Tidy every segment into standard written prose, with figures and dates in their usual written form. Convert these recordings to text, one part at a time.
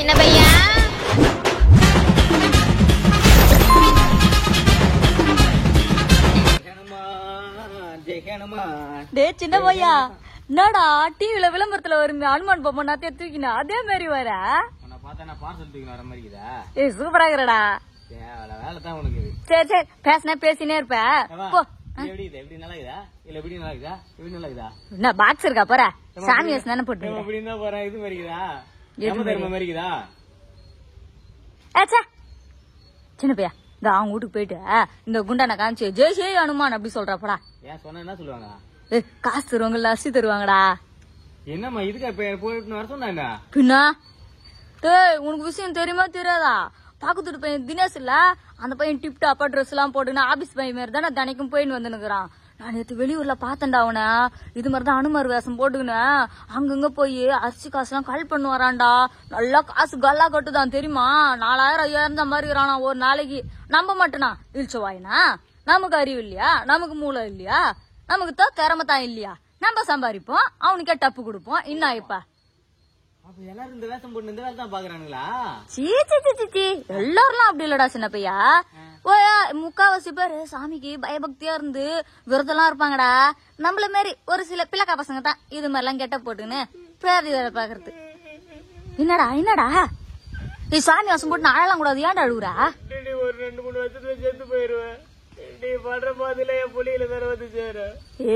சின்ன பையா. டே சின்ன பையா, என்னடா டிவில விளம்பரத்துல வருமே அனுமான் பாப்பா நான் தூக்கினா அதே மாதிரி வர. சூப்பரா இருக்கிறடா. சரி சரி பேசினே பேசினே இருப்ப. என்ன பாக்ஸ் இருக்கா போற சாமி தானே போட்டு சின்ன பையா இந்த அவங்க வீட்டுக்கு போயிட்டு இந்த குண்டான காமிச்சு ஜெய் ஜெய் அனுமான் அப்படி சொல்றாப்படா. என்ன சொல்லுவாங்க? காசு தருவாங்கல்ல, அரிசி தருவாங்கடா. என்னம்மா இதுக்கு வர சொன்னாங்க? பின்னா உனக்கு விஷயம் தெரியுமா தெரியாதா? பாக்கத்து பையன் தினேஷ் இல்ல, அந்த பையன் டிப் டாப்பா ட்ரெஸ் எல்லாம் போட்டுன்னு ஆபீஸ் பையன் மாதிரி தானே தினைக்கும் போயின்னு வந்துனுக்குறான். நான் நேற்று வெளியூர்ல பாத்தேன்டா அவனை. இது மாதிரிதான் அனுமார் வேஷம் போட்டுக்கின்னு அங்கங்க போய் அரிசி காசு எல்லாம் கல் பண்ணு வரான்டா. நல்லா காசு கல்லா கட்டுதான் தெரியுமா? 4000 5000 தான் மாதிரி இருக்கிறானா ஒரு நாளைக்கு. நம்ப மாட்டேனா இழிச்ச வாயினா? நமக்கு அறிவு இல்லையா? நமக்கு மூளை இல்லையா? நமக்கு தான் திறமை தான் இல்லையா? நம்ம சம்பாதிப்போம், அவனுக்கே டப்பு கொடுப்போம். என்ன இப்ப எல்லாரும் இந்த வேஷம் போட்டு இந்த வேலை தான் பாக்குறானுங்களா? சீச்சி எல்லாரும் அப்படி இல்லடா சின்ன பையா. முக்காவாசி பேரு சாமிக்கு பயபக்தியா இருந்து விரதெல்லாம் இருப்பாங்கடா. நம்மள மாதிரி ஒரு சில பிள்ளைக்கா பசங்க தான் இது மாதிரி எல்லாம் கெட்ட போட்டுன்னு பிரேதி வேலை பாக்குறது. என்னடா என்னடா நீ சாமி வாசம் போட்டு அழலாம் கூடாது, ஏன்டா அழுகுறா? ஒரு 2-3 வருஷத்துல செத்து போயிருவேன்.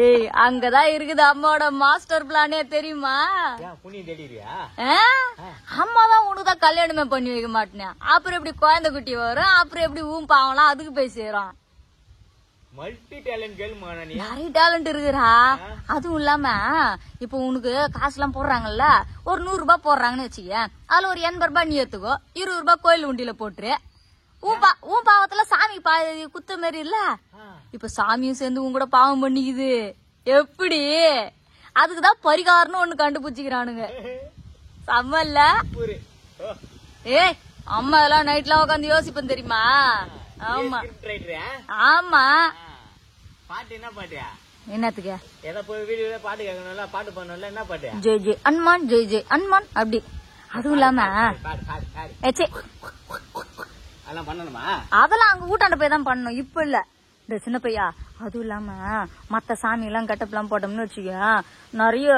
ஏய் அங்கதான் இருக்குது அம்மாவோட மாஸ்டர் பிளானே தெரியுமா? அம்மாதான் உனக்குதான் கல்யாணமே பண்ணி வைக்க மாட்டேன். அப்புறம் எப்படி குழந்தை குட்டி வரும்? அப்புறம் எப்படி ஊம்பாவலாம்? அதுக்கு போய் சேரும். நிறைய டேலண்ட் இருக்குறா. அதுவும் இல்லாம இப்ப உனக்கு காசு எல்லாம் போடுறாங்கல்ல, ஒரு 100 ரூபாய் போடுறாங்கன்னு வச்சுக்க, அதுல ஒரு 80 ரூபாய் நீ எடுத்துக்கோ, 20 ரூபாய் கோயில் உண்டியில போட்டுரு. உன் பாவத்துல சாமி குத்த மாதிரி இல்ல, இப்ப சாமியும் சேர்ந்து உன் கூட பாவம் பண்ணிக்குது. எப்படி? அதுக்குதான் பரிகாரம்னு ஒண்ணு கண்டுபிடிச்சிக்கிறானுங்க. செம்மல்ல? ஏய் அம்மா எல்லாம் நைட்லாம் உட்காந்து யோசிப்பேன் தெரியுமா? ஆமா ஆமா. என்னத்துக்கு பாட்டு பண்ணல? என்ன பாட்டு? ஜெய் ஜெய் அனுமான் ஜெய் ஜெய் அனுமான் அப்படி. அதுவும் இல்லாம அதெல்லாம் அங்க ஊட்டாண்ட போய் தான் பண்ணணும், இப்ப இல்ல இந்த சின்ன பையா. அதுவும் இல்லாம மத்த சாமி எல்லாம் கெட்டப் எல்லாம் போட்டோம்னு வச்சுக்க, நிறைய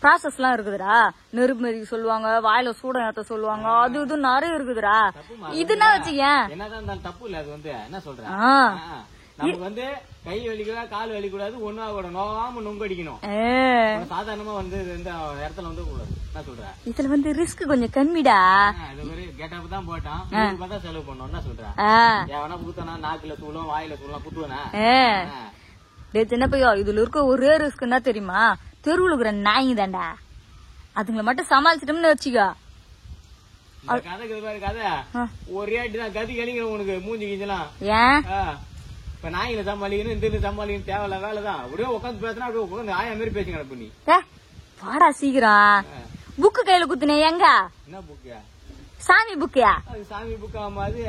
ப்ராசஸ் எல்லாம் இருக்குதுடா. நெருப்பு மெதிக்க சொல்லுவாங்க, வாயில சூடம் ஏத்த சொல்லுவாங்க, அது இது நிறைய இருக்குதுடா. இதுன்னா வச்சுக்க என்னதான் தப்பு இல்ல. அது என்ன சொல்றேன், நமக்கு கை வலிக்கூடா கால் வலிக்கூடாது, ஒன்னா கூட நோகாம நொங்கடிக்கணும். சாதாரணமா இந்த இடத்துல கூடாது. என்ன சொல்ற? இதுல ரிஸ்க் கொஞ்சம் கம்மிடா. கெட்டப் தான் போட்டான், செலவு பண்ணோம். என்ன சொல்ற? எவனா புத்தனா நாக்குல சூழும் வாயில சூழலாம் புத்துவனா? சின்ன பையோ இதுல இருக்க ஒரே ரிஸ்க் என்ன தெரியுமா? தெருவுல இருக்கிற நாய் தாண்டா. அதுங்களை மட்டும் சமாளிச்சிட்டோம்னு வச்சுக்கோ. கதை ஒரே அடிதான் கதி கழிங்கிற உனக்கு மூஞ்சி கிஞ்சலாம். ஏன் இப்ப நாயில சமாளிக்கணும், இந்த சமாளிக்கணும் தேவையில்ல வேலைதான். அப்படியே உட்காந்து பேசினா அப்படியே உட்காந்து ஆயா மாதிரி பேசி கிடப்பு. நீ வாடா சீக்கிரம். புக்கு கையில குத்துனே எங்க? என்ன புக்கு? சாமி புக்கியா? சாமி புக்கு. ஆமா அது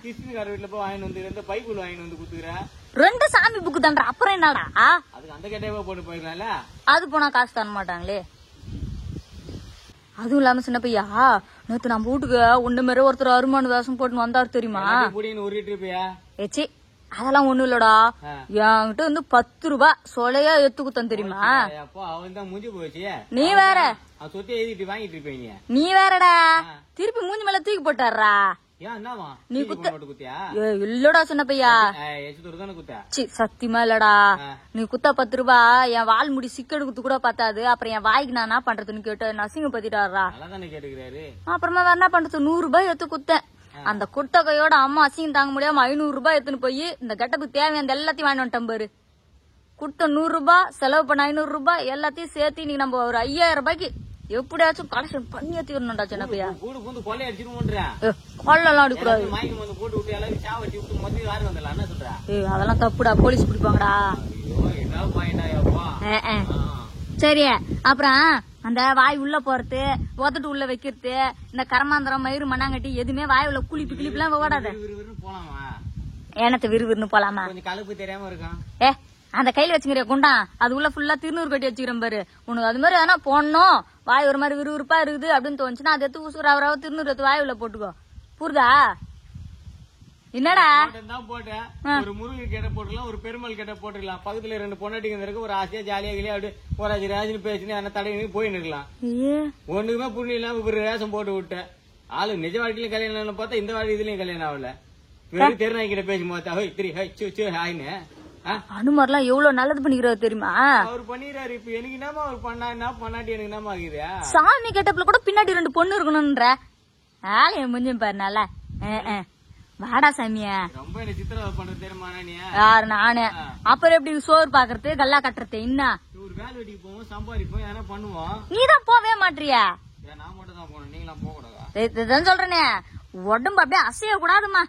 கிருஷ்ணகார வீட்டுல போய் வாங்கிட்டு பைக்குள்ள வாங்கிட்டு குத்துக்கிற 2 சாமி புக்கு தான்டா. அப்புறம் என்னடா? அதுக்கு அந்த கேட்டே போட்டு போயிருக்கலாம்ல. அது போனா காசு தர மாட்டாங்களே. அதுவும் இல்லாம சின்ன பையா, நேத்து நம்ம வீட்டுக்கு ஒண்ணு மாரி ஒருத்தர் அருமான வேஷம் போட்டு வந்தாரு தெரியுமா? ஏச்சி அதெல்லாம் ஒண்ணும் இல்லடா. என்கிட்ட 10 ரூபாய் சொலையா எடுத்து குத்தம் தெரியுமா? நீ வேற நீ வேறடா திருப்பி மூஞ்சி மேல தூக்கி போட்டாரா? நீ இல்லடா சின்ன பையா, சத்தியமா இல்லடா. நீ குத்த 10 ரூபாய் என் வால் முடி சிக்கெடு குத்து கூட பத்தாது. அப்புறம் என் வாய்க்கு நான் என்ன பண்றதுன்னு கேட்டு நசிங்க பத்திட்டாரா. அப்புறமா வேற என்ன பண்றது, 100 ரூபாய் எடுத்து குத்தேன். அந்த குட்டகையோட அம்மா அசிங்கம் தாங்க முடியாம 500 ரூபாய் எடுத்துன்னு போய் இந்த கெட்டப்புக்கு தேவையான எல்லாத்தையும் வாங்கி வந்துட்டேன் பாரு. குட்ட 100 ரூபாய் செலவு பண்ண 500 ரூபாய் எல்லாத்தையும் சேர்த்து இன்னைக்கு நம்ம ஒரு 5000 ரூபாய்க்கு எப்படியாச்சும் கலெக்ஷன் பண்ணி ஏத்திடணும்டா சின்ன பையா. கொள்ளலாம் அடிக்கூடாது. அதெல்லாம் தப்புடா, போலீஸ் பிடிப்பாங்கடா. சரி அப்புறம் அந்த வாய் உள்ள போறது, ஒதட்டு உள்ள வைக்கிறது, இந்த கரமாந்திரம் மயிறு மண்ணாங்கட்டி எதுவுமே வாய் உள்ள குளிப்பு கிளிப்பு எல்லாம் ஓடாத. எனக்கு விறுவிறுன்னு போலாமா? கலப்பு தெரியாம இருக்கும். அந்த கையில வச்சுக்கிற குண்டா அது உள்ள ஃபுல்லா திருநூறு கட்டி வச்சுக்கிறேன் பாரு. உனக்கு அது மாதிரி எதனா போடணும், வாய் ஒரு மாதிரி விறுவிறுப்பா இருக்குது அப்படின்னு தோணுச்சுன்னா அதை எடுத்து உசுராவராவ திருநூறு எடுத்து வாய் உள்ள போட்டுக்கோ. புரியுதா? என்னடா தான் போட்டேன். ஒரு முருகன் கேட்ட போட்டுக்கலாம், ஒரு பெருமாள் கேட்ட போட்டுக்கலாம். பக்கத்துல 2 பொண்டாட்டிங்க இருக்கு, ஒரு ஆசையா ஜாலியா கிளியா அப்படி ஒரு ராஜினு பேசினு என்ன தடவை போயின்னு இருக்கலாம். ஒண்ணுக்குமே புண்ணு இல்லாம ஒரு ரேஷம் போட்டு விட்டேன். ஆளு நிஜ வாழ்க்கையில கல்யாணம் பார்த்தா இந்த வாழ்க்கை இதுலயும் கல்யாணம் ஆகல. வெறும் தெருநாய்கிட்ட பேசும் போதா ஹோய் திரி ஹை சு ஹாய்னு. அனுமார்லாம் எவ்வளவு நல்லது பண்ணிக்கிறாரு தெரியுமா? அவர் பண்ணிடுறாரு. இப்ப எனக்கு என்னமா அவர் பண்ணா என்ன பண்ணாட்டி எனக்கு என்னமா ஆகுது? சாமி கேட்டப்புல கூட பின்னாடி 2 பொண்ணு இருக்கணும்ன்ற ஆளைய முடிஞ்சும் பாரு. நல்லா வாடா சாமியா. ரொம்ப என்ன சித்திரவதை பண்றது தெரியுமா? யாரு நானு? அப்புறம் எப்படி சோறு பாக்குறது, கல்லா கட்டுறது? என்ன ஒரு வேலை வெட்டிக்கு போவோம், சம்பாதிப்போம், எதனா பண்ணுவோம். நீதான் போவே மாட்டியா? நான் மட்டும் தான் போனேன், நீங்களாம் போக கூடாதா? இதான் சொல்றேனே, உடம்பு அப்படியே அசைய கூடாதுமா.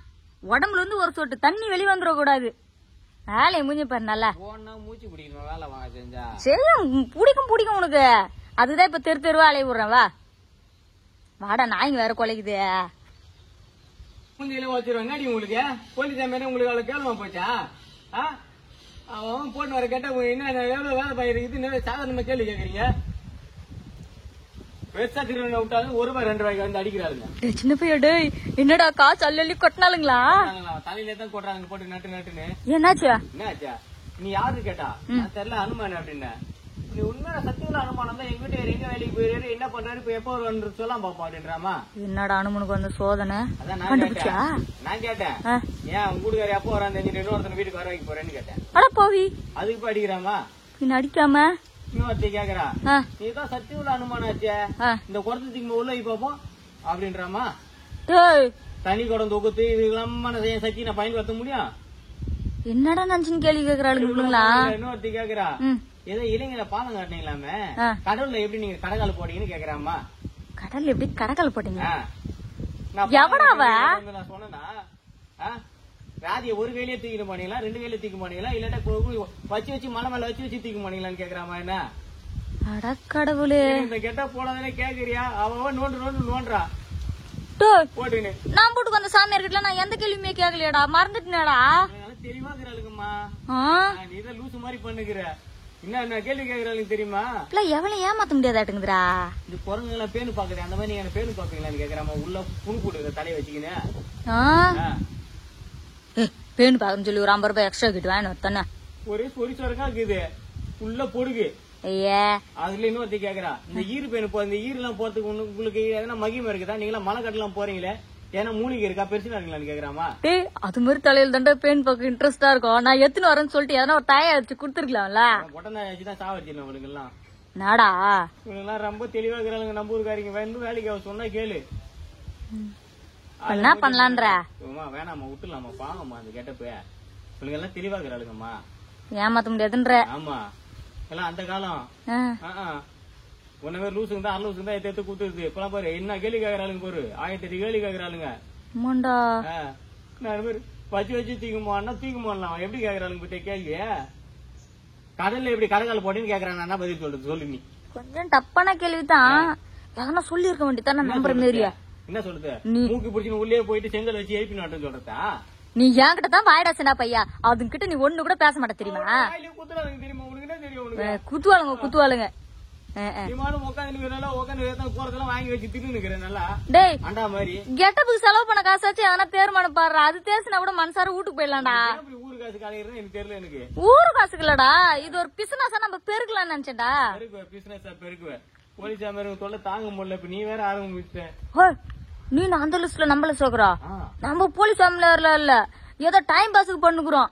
உடம்புல இருந்து ஒரு சொட்டு தண்ணி வெளியே வந்துட கூடாது. வேலையை முடிஞ்சு பாரு. நல்லா போனா மூச்சு பிடிக்கணும், வேலை வாங்க செஞ்சா சரி. பிடிக்கும் உனக்கு. அதுதான் இப்ப தெரு தெருவா அலைய விடுறேன். வா வாடா, நாய்ங்க வேற கொலைக்குது. வச்சிருவாங்க உங்களுக்கு போலீஸ் உங்களுக்கு அவ்வளவு கேள்வா போச்சா? அவன் போட்டு வர கேட்டா என்ன எவ்வளவு வேலை பயிர் இது சாதாரணமா கேள்வி கேக்குறீங்க? பெருசா திருவிழா விட்டாலும் ₹1 ₹2 வந்து அடிக்கிறாருங்க. சின்ன பையடு என்னடா காசு அள்ளி கொட்டினாலுங்களா? தலையிலே தான் கொட்டுறாங்க போட்டு நட்டுன்னு. என்னாச்சா? நீ யாரு கேட்டா? தெரியல அனுமான் அப்படின்னு. நீ உண்மையான சத்தியங்கள அனுமானம் தான். எங்க வீட்டு எங்க வேலைக்கு போயிரு, என்ன பண்றாரு, இப்ப எப்ப வருவான்னு சொல்லாம் பாப்பா அப்படின்றாமா. என்னடா அனுமனுக்கு வந்து சோதனை? அதான் நான் கேட்டேன் ஏன் உங்க வீட்டுக்கார எப்ப வரான்னு இன்னொருத்தன வீட்டுக்கு வர வைக்க போறேன்னு கேட்டேன். அட போவி, அதுக்கு இப்ப அடிக்கிறாமா? பின்ன அடிக்காம இன்னொருத்தி கேக்குறா, நீதான் சத்தியங்கள அனுமானாச்சே, இந்த குறைச்சதுக்கு உள்ள இப்போம் அப்படின்றாமா. தனி குடம் தொகுத்து இது இல்லாம சக்தி நான் பயன்படுத்த முடியும்? என்னடா நினைச்சுன்னு கேள்வி கேக்குறாளுங்களா? இன்னொருத்தி கேக்குறா, ஏதோ இளைஞர பாலம் காட்டினீங்களாமே, கடவுள்ல எப்படி நீங்க கடகால் போட்டீங்கன்னு கேக்குறாமா. கடல்ல எப்படி கடகால் போட்டீங்க? எவடாவ நான் சொன்னா ராதிய ஒரு கையிலே தூக்கிட்டு போனீங்களா, 2 கையில தூக்க போனீங்களா, இல்லாட்டா வச்சு மலை மேல வச்சு தூக்க போனீங்களான்னு கேக்குறாமா. என்ன கடவுளே, இந்த கெட்ட போனதானே கேக்குறியா? அவ நோன்றா போட்டுன்னு நான் போட்டு வந்த சாமியார் கிட்ட நான் எந்த கேள்வியுமே கேட்கலையாடா, மறந்துட்டேனடா. தெளிவா இருக்கிறாளுங்கம்மா, நீதான் லூசு மாதிரி பண்ணுகிற. என்ன கேள்வி கேக்குறாளுங்க தெரியுமா? எவ்வளவு ஏமாத்த முடியாதாட்டுங்குதுரா. இந்த குரங்கு எல்லாம் பேனு பாக்குறேன், அந்த மாதிரி நீங்க பேனு பாப்பீங்களான்னு கேக்குறாமா. உள்ள புணு போட்டு தலையை வச்சுக்கினு பேனு பாக்கன்னு சொல்லி ஒரு ₹50 எக்ஸ்ட்ரா கிட்டு வாங்க தானே. ஒரே சொரிசோரக்கா இருக்குது உள்ள பொடுகு. அதுல இன்னொருத்தி கேக்குறா, இந்த ஈரு பேனு போ, இந்த ஈரு எல்லாம் போறதுக்கு உங்களுக்கு எதனா மகிமை இருக்குதா? நீங்களா மலை கட்டலாம் போறீங்களே, ஏன்னா மூலிகை இருக்கா, பெருசா இருக்கலான்னு கேக்குறாமா. அது மாதிரி தலையில தாண்டா பேன் பார்க்க இன்ட்ரெஸ்டா இருக்கும். நான் எத்தனை வரேன்னு சொல்லிட்டு எதனா ஒரு தாயா வச்சு குடுத்துருக்கலாம்ல. உடனே வச்சுதான் சாவடிச்சிடலாம் உங்களுக்கு எல்லாம். நாடா இவங்க எல்லாம் ரொம்ப தெளிவா இருக்கிறாங்க. நம்ம ஊருக்காரிங்க வந்து வேலைக்கு அவ சொன்னா கேளு. என்ன பண்ணலான்ற வேணாமா, விட்டுலாமா, பாவமா அந்த கேட்டப்ப. இவங்க எல்லாம் தெளிவா இருக்கிறாளுங்கம்மா, ஏமாத்த முடியாதுன்ற. ஆமா, எல்லாம் அந்த காலம் ஒன்னவே லூசுங்க தான், லூசுங்க தான் எடுத்து குத்துருது. இப்பெல்லாம் பாரு என்ன கேள்வி கேக்குறாளுங்க, ஒரு 1008 கேள்வி கேக்குறாளுங்க. நான் வச்சு தூக்குமான்னா தூக்குமாடலாம். எப்படி கேக்குறாளுங்க பத்திய கேள்வி? கடல்ல எப்படி கடகால போட்டேன்னு கேக்குறாங்க. என்ன பதில் சொல்றது சொல்லு? நீ கொஞ்சம் டப்பான கேள்விதான், எதனா சொல்லி இருக்க வேண்டியதான நம்புற மாதிரியா? என்ன சொல்றது? மூக்கு பிடிச்சு உள்ளே போயிட்டு செங்கல் வச்சு எழுப்பி நாட்டுன்னு சொல்றதா? நீ என்கிட்ட தான் வாயிடா சின்ன பையா, அதுங்கிட்ட நீ ஒண்ணு கூட பேச மாட்ட தெரியுமா? தெரியுமா உனக்கு? என்ன தெரியும்? குத்துவாளுங்க. வாங்கி வச்சு தின்னு நல்லா அண்டா மாதிரி கெட்டப்புக்கு செலவு பண்ண காசாச்சு எதனா தேர்மானம் பாடுறா. அது தேசினா கூட மனசார வீட்டுக்கு போயிடலாம்டா. ஊரு காசு காலையில எனக்கு தெரியல. எனக்கு ஊரு காசுக்கு இல்லடா, இது ஒரு பிசினஸா நம்ம பெருக்கலாம்னு நினைச்சேன்டா. பிசினஸா பெருக்குவேன். போலீஸ் தொல்லை தாங்க முடியல. இப்ப நீ வேற ஆரம்பிச்ச. நீ அந்த லிஸ்ட்ல நம்மள சோக்குறா? நம்ம போலீஸ் இல்ல ஏதோ டைம் பாஸுக்கு பண்ணுக்குறோம்.